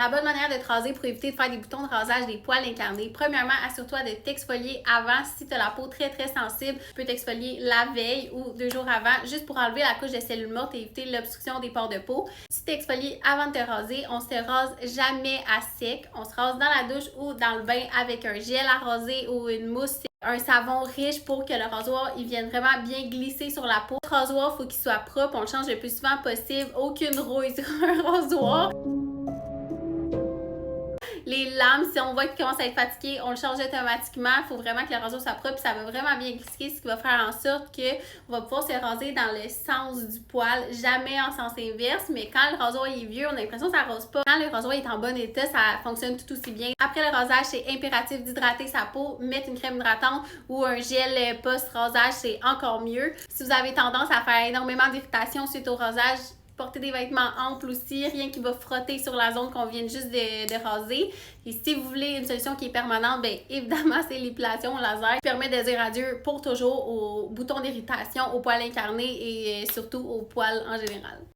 La bonne manière de te raser pour éviter de faire des boutons de rasage des poils incarnés, premièrement, assure-toi de t'exfolier avant. Si tu as la peau très sensible, tu peux t'exfolier la veille ou 2 jours avant, juste pour enlever la couche de cellules mortes et éviter l'obstruction des pores de peau. Si tu t'exfolies avant de te raser, on se rase jamais à sec. On se rase dans la douche ou dans le bain avec un gel à raser ou une mousse, un savon riche pour que le rasoir il vienne vraiment bien glisser sur la peau. Le rasoir, il faut qu'il soit propre, on le change le plus souvent possible, aucune rouille sur un rasoir. Les lames, si on voit qu'il commence à être fatigué, on le change automatiquement. Il faut vraiment que le rasoir soit propre. Ça va vraiment bien glisser, ce qui va faire en sorte qu'on va pouvoir se raser dans le sens du poil, jamais en sens inverse. Mais quand le rasoir est vieux, on a l'impression que ça rase pas. Quand le rasoir est en bon état, ça fonctionne tout aussi bien. Après le rasage, c'est impératif d'hydrater sa peau, mettre une crème hydratante ou un gel post-rasage, c'est encore mieux. Si vous avez tendance à faire énormément d'irritation suite au rasage, porter des vêtements amples aussi, rien qui va frotter sur la zone qu'on vient juste de raser. Et si vous voulez une solution qui est permanente, bien évidemment, c'est l'épilation au laser qui permet de dire adieu pour toujours aux boutons d'irritation, aux poils incarnés et surtout aux poils en général.